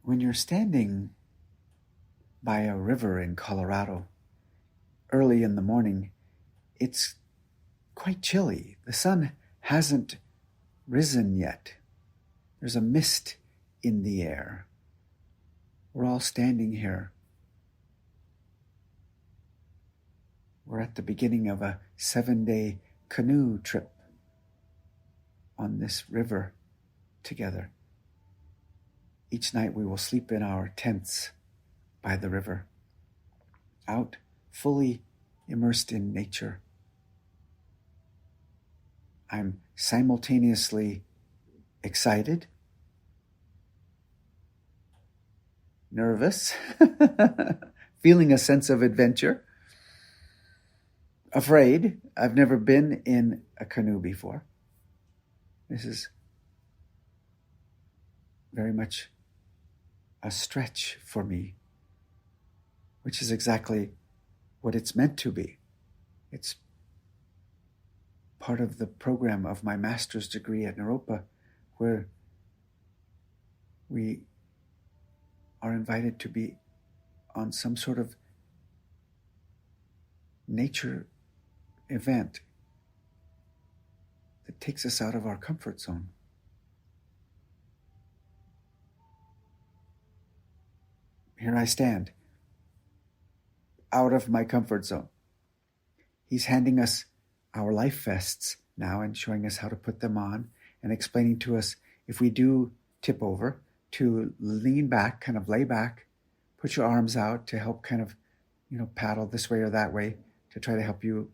When you're standing by a river in Colorado early in the morning, it's quite chilly. The sun hasn't risen yet. There's a mist in the air. We're all standing here. We're at the beginning of a 7-day canoe trip on this river together. Each night we will sleep in our tents by the river, out fully immersed in nature. I'm simultaneously excited, nervous, feeling a sense of adventure, afraid. I've never been in a canoe before. This is very much a stretch for me, which is exactly what it's meant to be. It's part of the program of my master's degree at Naropa, where we are invited to be on some sort of nature event that takes us out of our comfort zone. Here I stand, out of my comfort zone. He's handing us our life vests now and showing us how to put them on and explaining to us if we do tip over to lean back, kind of lay back, put your arms out to help kind of, paddle this way or that way to try to help you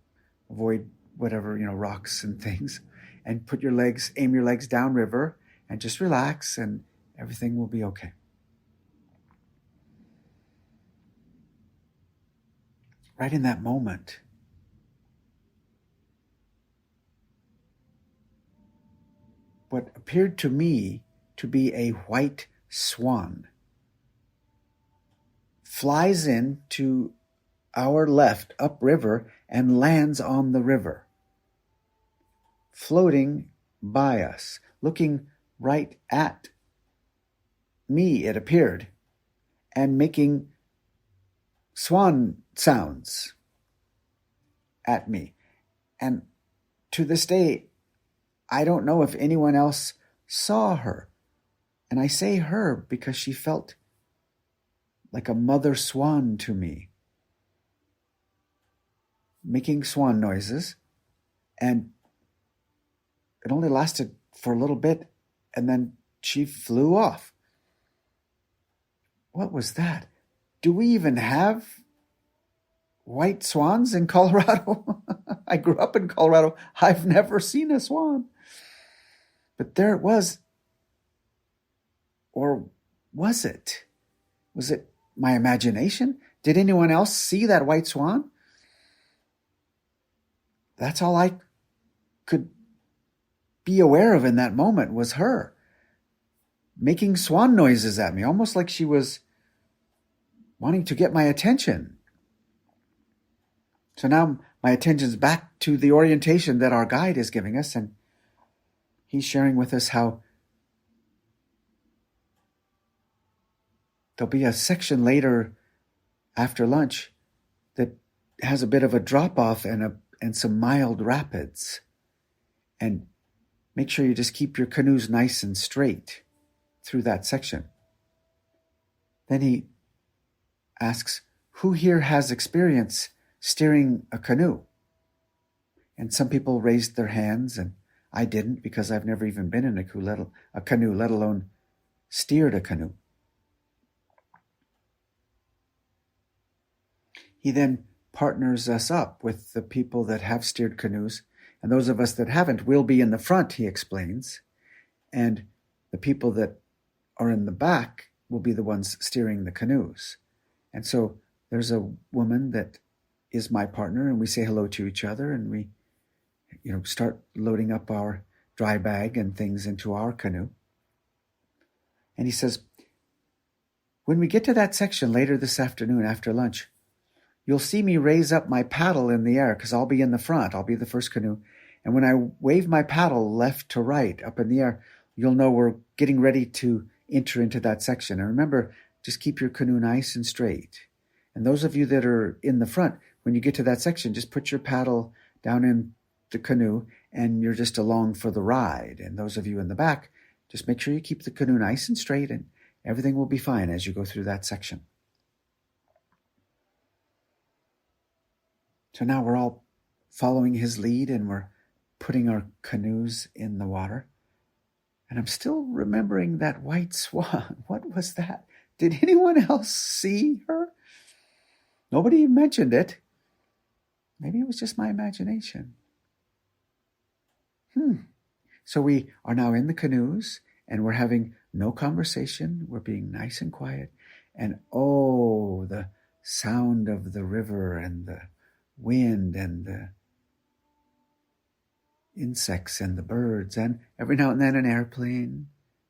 avoid whatever, rocks and things, and aim your legs downriver and just relax and everything will be okay. Right in that moment, what appeared to me to be a white swan flies in to our left upriver and lands on the river, floating by us, looking right at me, it appeared, and making swan sounds at me. And to this day, I don't know if anyone else saw her. And I say her because she felt like a mother swan to me, making swan noises. And it only lasted for a little bit, and then she flew off. What was that? Do we even have white swans in Colorado? I grew up in Colorado. I've never seen a swan. But there it was. Or was it? Was it my imagination? Did anyone else see that white swan? That's all I could be aware of in that moment was her making swan noises at me, almost like she was wanting to get my attention. So now my attention's back to the orientation that our guide is giving us, and he's sharing with us how there'll be a section later after lunch that has a bit of a drop-off and some mild rapids. And make sure you just keep your canoes nice and straight through that section. Then he asks, who here has experience steering a canoe? And some people raised their hands, and I didn't because I've never even been in a canoe, let alone steered a canoe. He then partners us up with the people that have steered canoes, and those of us that haven't will be in the front, he explains, and the people that are in the back will be the ones steering the canoes. And so there's a woman that is my partner, and we say hello to each other, and we start loading up our dry bag and things into our canoe. And he says, when we get to that section later this afternoon after lunch, you'll see me raise up my paddle in the air because I'll be in the front. I'll be the first canoe. And when I wave my paddle left to right up in the air, you'll know we're getting ready to enter into that section. And remember, just keep your canoe nice and straight. And those of you that are in the front, when you get to that section, just put your paddle down in the canoe and you're just along for the ride. And those of you in the back, just make sure you keep the canoe nice and straight and everything will be fine as you go through that section. So now we're all following his lead and we're putting our canoes in the water. And I'm still remembering that white swan. What was that? Did anyone else see her? Nobody mentioned it. Maybe it was just my imagination. So we are now in the canoes and we're having no conversation. We're being nice and quiet. And oh, the sound of the river and the wind and the insects and the birds and every now and then an airplane,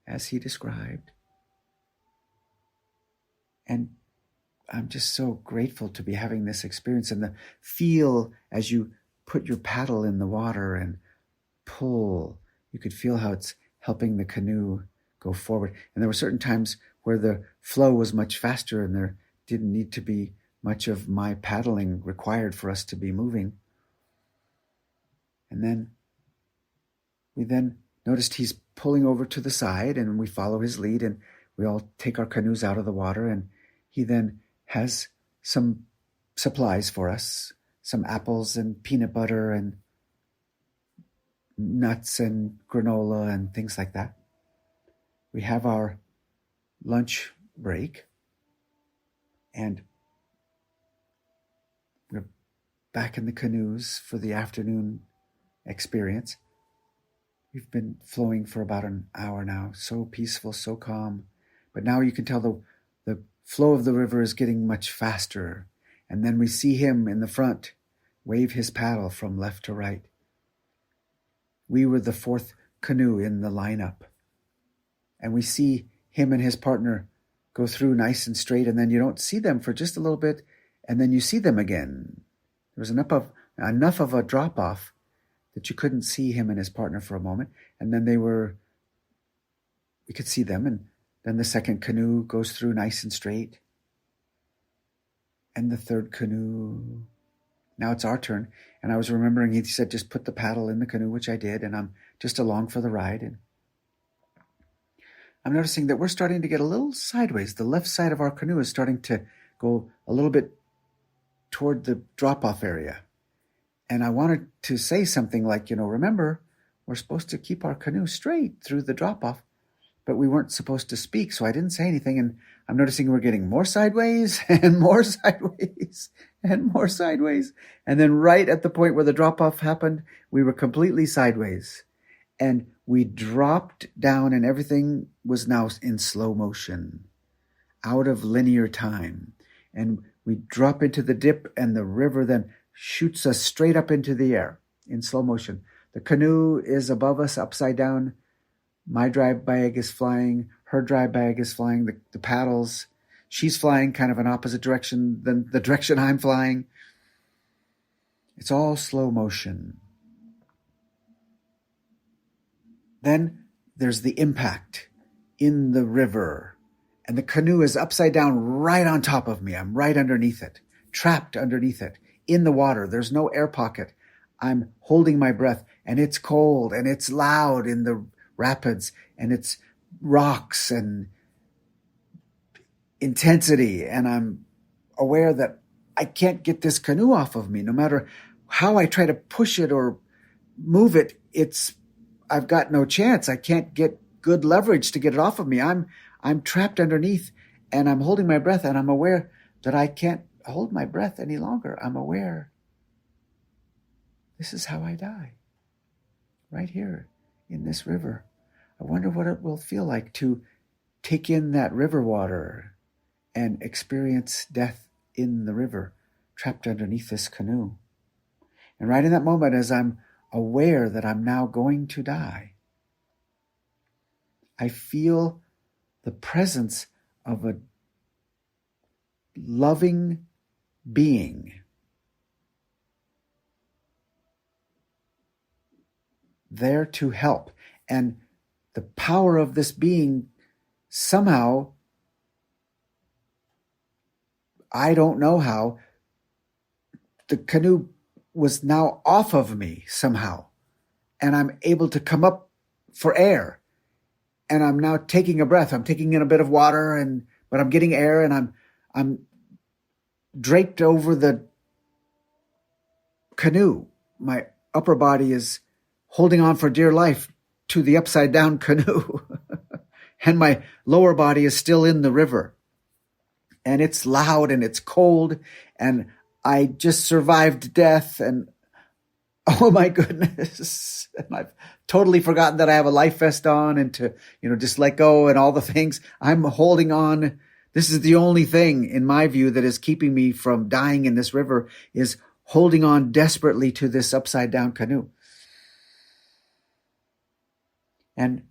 as he described. And I'm just so grateful to be having this experience and the feel as you put your paddle in the water and pull. You could feel how it's helping the canoe go forward. And there were certain times where the flow was much faster and there didn't need to be much of my paddling required for us to be moving. And then we noticed he's pulling over to the side and we follow his lead and we all take our canoes out of the water and he then has some supplies for us, some apples and peanut butter and nuts and granola and things like that. We have our lunch break and we're back in the canoes for the afternoon experience. We've been flowing for about an hour now, so peaceful, so calm. But now you can tell the flow of the river is getting much faster. And then we see him in the front wave his paddle from left to right. We were the fourth canoe in the lineup. And we see him and his partner go through nice and straight, and then you don't see them for just a little bit, and then you see them again. There was enough of a drop-off that you couldn't see him and his partner for a moment, and then we could see them, and then the second canoe goes through nice and straight, and the third canoe. Now it's our turn, and I was remembering he said just put the paddle in the canoe, which I did, and I'm just along for the ride, and I'm noticing that we're starting to get a little sideways. The left side of our canoe is starting to go a little bit toward the drop-off area. And I wanted to say something like, remember, we're supposed to keep our canoe straight through the drop-off, but we weren't supposed to speak, so I didn't say anything. And I'm noticing we're getting more sideways and more sideways and more sideways. And then right at the point where the drop-off happened, we were completely sideways. And we dropped down and everything was now in slow motion, out of linear time. And we drop into the dip and the river then shoots us straight up into the air in slow motion. The canoe is above us, upside down. My dry bag is flying. Her dry bag is flying. The paddles, she's flying kind of an opposite direction than the direction I'm flying. It's all slow motion. Then there's the impact in the river, and the canoe is upside down right on top of me. I'm right underneath it, trapped underneath it, in the water. There's no air pocket. I'm holding my breath, and it's cold, and it's loud in the rapids, and it's rocks and intensity, and I'm aware that I can't get this canoe off of me. No matter how I try to push it or move it, I've got no chance. I can't get good leverage to get it off of me. I'm trapped underneath and I'm holding my breath, and I'm aware that I can't hold my breath any longer. I'm aware this is how I die, right here in this river. I wonder what it will feel like to take in that river water and experience death in the river, trapped underneath this canoe. And right in that moment, as I'm aware that I'm now going to die, I feel the presence of a loving being there to help. And the power of this being somehow, I don't know how, the canoe was now off of me somehow. And I'm able to come up for air. And I'm now taking a breath. I'm taking in a bit of water, but I'm getting air, and I'm draped over the canoe. My upper body is holding on for dear life to the upside down canoe. And my lower body is still in the river. And it's loud and it's cold. And I just survived death. And oh my goodness. And I've totally forgotten that I have a life vest on and to, just let go and all the things. I'm holding on. This is the only thing, in my view, that is keeping me from dying in this river, is holding on desperately to this upside down canoe. And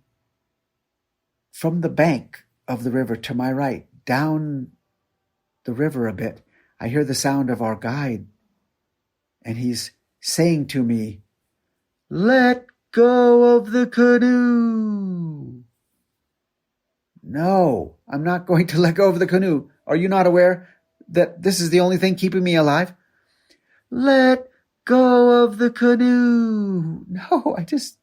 from the bank of the river to my right, down the river a bit, I hear the sound of our guide. And he's saying to me, "Let go of the canoe." No, I'm not going to let go of the canoe. Are you not aware that this is the only thing keeping me alive? Let go of the canoe. No, I just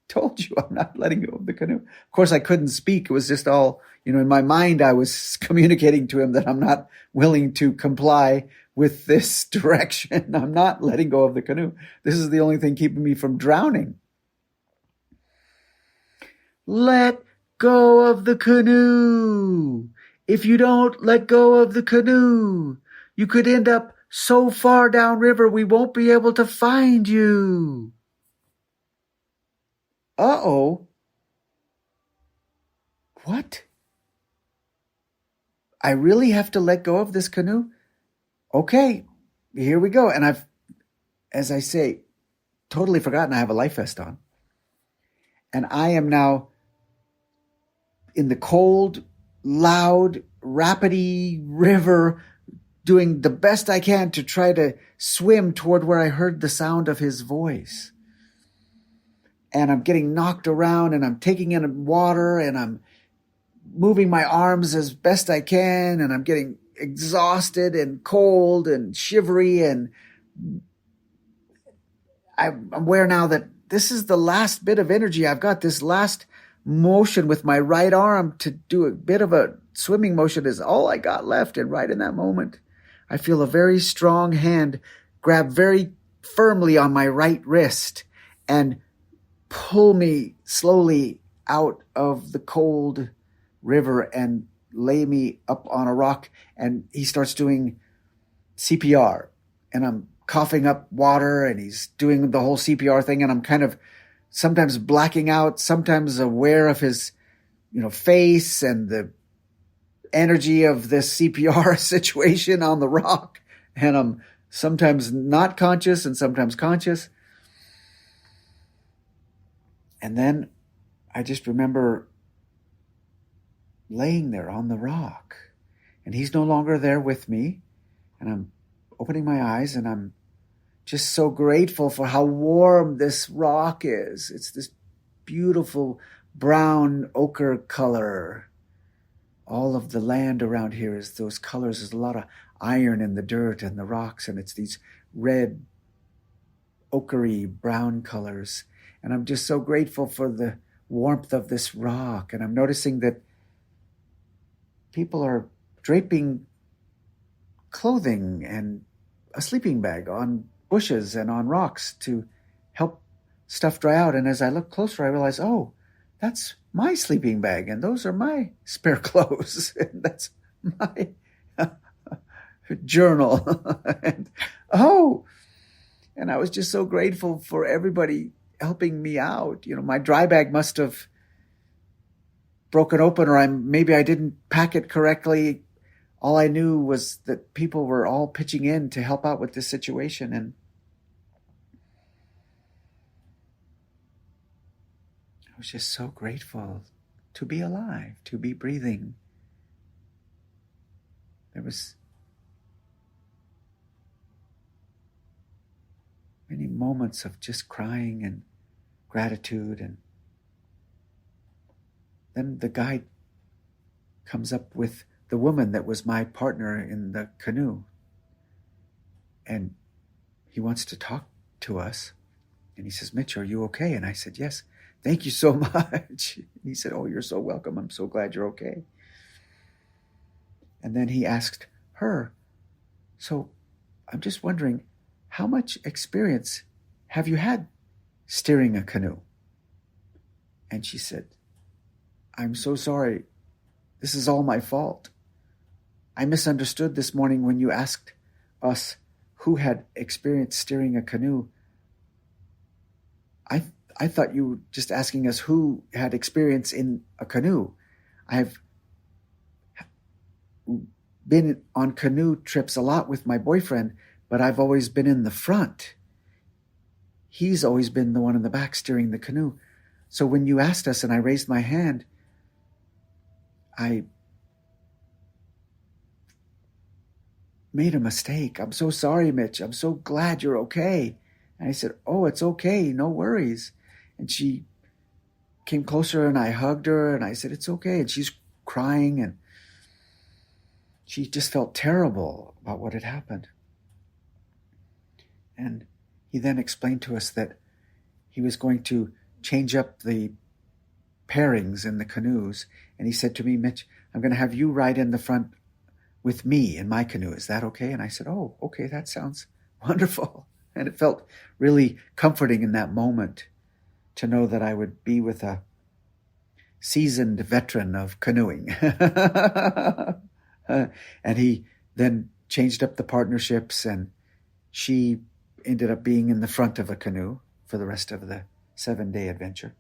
told you I'm not letting go of the canoe. Of course, I couldn't speak. It was just all, in my mind, I was communicating to him that I'm not willing to comply with this direction. I'm not letting go of the canoe. This is the only thing keeping me from drowning. Let go of the canoe. If you don't let go of the canoe, you could end up so far downriver we won't be able to find you. Uh-oh. What? I really have to let go of this canoe? Okay, here we go. And I've, as I say, totally forgotten I have a life vest on. And I am now in the cold, loud, rapidy river, doing the best I can to try to swim toward where I heard the sound of his voice. And I'm getting knocked around, and I'm taking in water, and I'm moving my arms as best I can, and I'm getting exhausted and cold and shivery, and I'm aware now that this is the last bit of energy I've got. This last motion with my right arm to do a bit of a swimming motion is all I got left. And right in that moment, I feel a very strong hand grab very firmly on my right wrist and pull me slowly out of the cold river and lay me up on a rock. And he starts doing CPR, and I'm coughing up water, and he's doing the whole CPR thing. And I'm kind of sometimes blacking out, sometimes aware of his, face and the energy of this CPR situation on the rock. And I'm sometimes not conscious and sometimes conscious. And then I just remember laying there on the rock, and he's no longer there with me. And I'm opening my eyes, and I'm just so grateful for how warm this rock is. It's this beautiful brown ochre color. All of the land around here is those colors. There's a lot of iron in the dirt and the rocks, and it's these red, ochre brown colors. And I'm just so grateful for the warmth of this rock. And I'm noticing that people are draping clothing and a sleeping bag on bushes and on rocks to help stuff dry out. And as I look closer, I realize, oh, that's my sleeping bag, and those are my spare clothes. And that's my journal. and I was just so grateful for everybody helping me out. My dry bag must have broken open, or maybe I didn't pack it correctly. All I knew was that people were all pitching in to help out with this situation. And I was just so grateful to be alive, to be breathing. There was many moments of just crying and gratitude. And then the guide comes up with the woman that was my partner in the canoe. And he wants to talk to us. And he says, Mitch, are you okay? And I said, yes, thank you so much. And he said, oh, you're so welcome. I'm so glad you're okay. And then he asked her, so I'm just wondering, how much experience have you had steering a canoe? And she said, I'm so sorry. This is all my fault. I misunderstood this morning when you asked us who had experience steering a canoe. I thought you were just asking us who had experience in a canoe. I've been on canoe trips a lot with my boyfriend, but I've always been in the front. He's always been the one in the back steering the canoe. So when you asked us and I raised my hand, I made a mistake. I'm so sorry, Mitch. I'm so glad you're okay. And I said, oh, it's okay. No worries. And she came closer and I hugged her and I said, it's okay. And she's crying and she just felt terrible about what had happened. And he then explained to us that he was going to change up the pairings in the canoes. And he said to me, Mitch, I'm going to have you ride in the front with me in my canoe. Is that okay? And I said, oh, okay, that sounds wonderful. And it felt really comforting in that moment to know that I would be with a seasoned veteran of canoeing. And he then changed up the partnerships, and she ended up being in the front of a canoe for the rest of the 7-day adventure.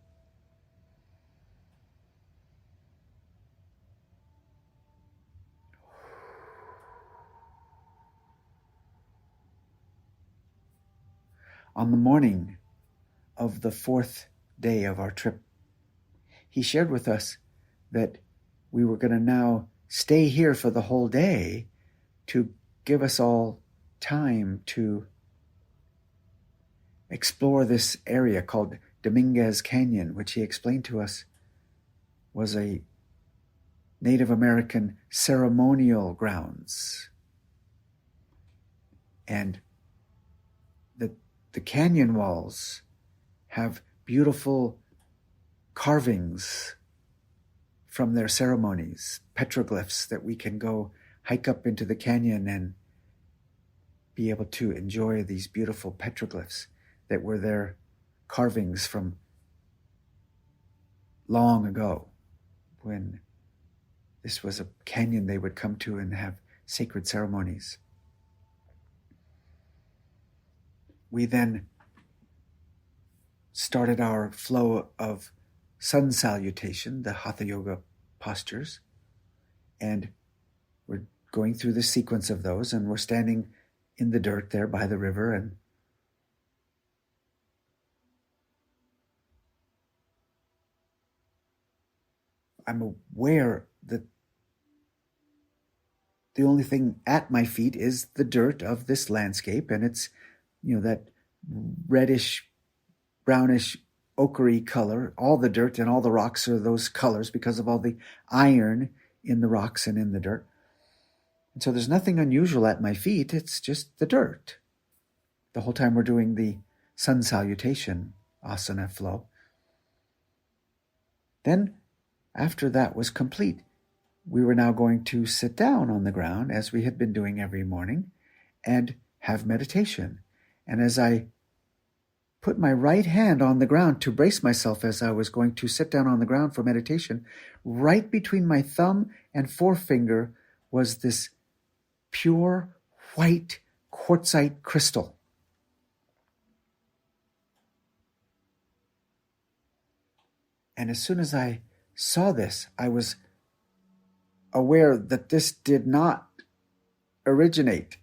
On the morning of the 4th day of our trip, he shared with us that we were going to now stay here for the whole day to give us all time to explore this area called Dominguez Canyon, which he explained to us was a Native American ceremonial grounds. And the canyon walls have beautiful carvings from their ceremonies, petroglyphs that we can go hike up into the canyon and be able to enjoy these beautiful petroglyphs that were their carvings from long ago, when this was a canyon they would come to and have sacred ceremonies. We then started our flow of sun salutation, the Hatha Yoga postures, and we're going through the sequence of those, and we're standing in the dirt there by the river, and I'm aware that the only thing at my feet is the dirt of this landscape, and it's, that reddish, brownish, ochre color. All the dirt and all the rocks are those colors because of all the iron in the rocks and in the dirt. And so there's nothing unusual at my feet. It's just the dirt. The whole time we're doing the sun salutation asana flow. Then, after that was complete, we were now going to sit down on the ground, as we had been doing every morning, and have meditation. And as I put my right hand on the ground to brace myself as I was going to sit down on the ground for meditation, right between my thumb and forefinger was this pure white quartzite crystal. And as soon as I saw this, I was aware that this did not originate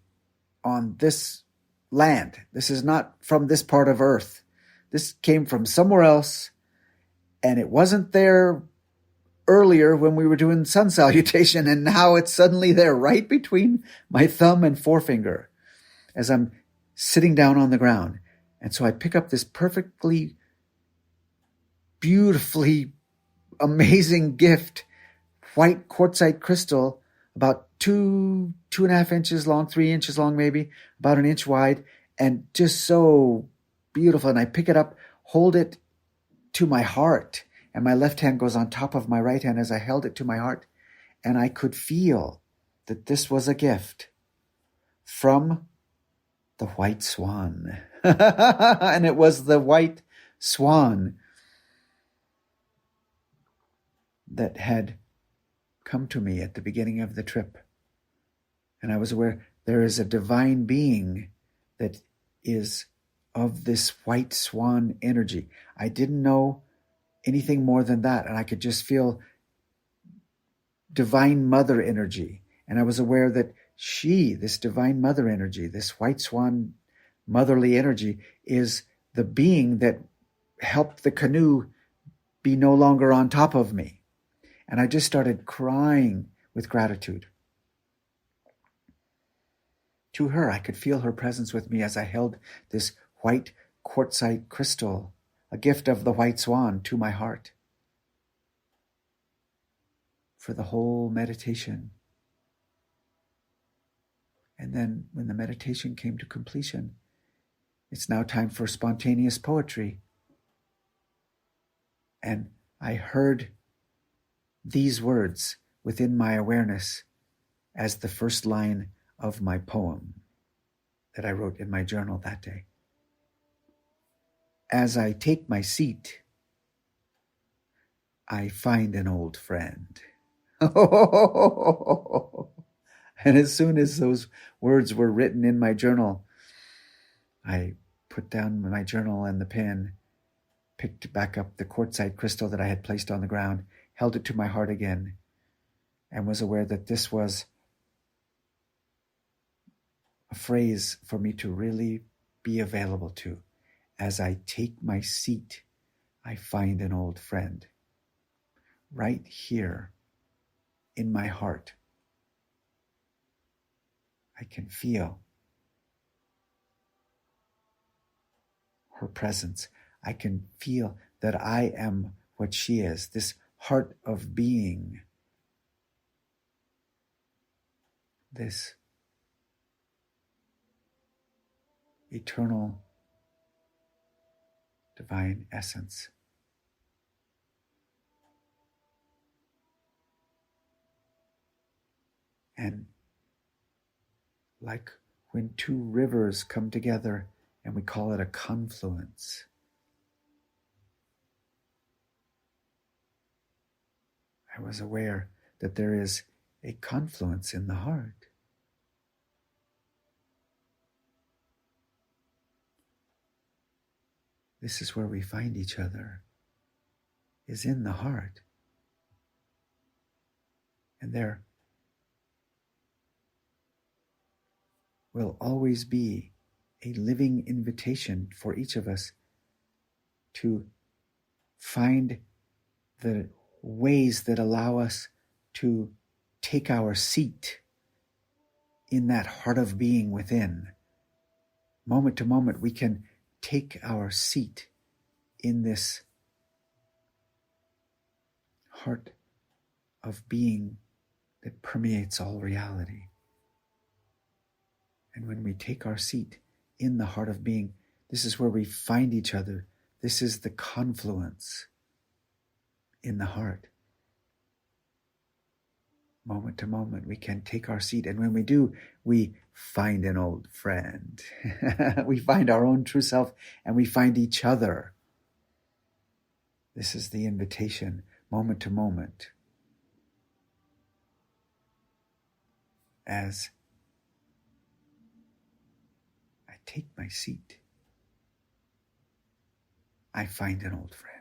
on this land. This is not from this part of Earth. This came from somewhere else, and it wasn't there earlier when we were doing sun salutation, and now it's suddenly there right between my thumb and forefinger as I'm sitting down on the ground. And so I pick up this beautifully amazing gift, white quartzite crystal, about 2.5 inches long, 3 inches long, maybe about an inch wide, and just so beautiful. And I pick it up, hold it to my heart, and my left hand goes on top of my right hand as I held it to my heart. And I could feel that this was a gift from the white swan. And it was the white swan that had come to me at the beginning of the trip. And I was aware there is a divine being that is of this white swan energy. I didn't know anything more than that, and I could just feel divine mother energy. And I was aware that she, this divine mother energy, this white swan motherly energy, is the being that helped the canoe be no longer on top of me. And I just started crying with gratitude to her. I could feel her presence with me as I held this white quartzite crystal, a gift of the white swan, to my heart for the whole meditation. And then when the meditation came to completion, it's now time for spontaneous poetry. And I heard these words within my awareness as the first line of my poem that I wrote in my journal that day. As I take my seat, I find an old friend. And as soon as those words were written in my journal, I put down my journal and the pen, picked back up the quartzite crystal that I had placed on the ground, held it to my heart again, and was aware that this was a phrase for me to really be available to. As I take my seat, I find an old friend. Right here in my heart, I can feel her presence. I can feel that I am what she is, this heart of being, this eternal divine essence. And like when two rivers come together, and we call it a confluence, I was aware that there is a confluence in the heart. This is where we find each other, is in the heart. And there will always be a living invitation for each of us to find the ways that allow us to take our seat in that heart of being within. Moment to moment, we can take our seat in this heart of being that permeates all reality. And when we take our seat in the heart of being, this is where we find each other. This is the confluence in the heart. Moment to moment, we can take our seat. And when we do, we find an old friend. We find our own true self, and we find each other. This is the invitation, moment to moment, as I take my seat, I find an old friend.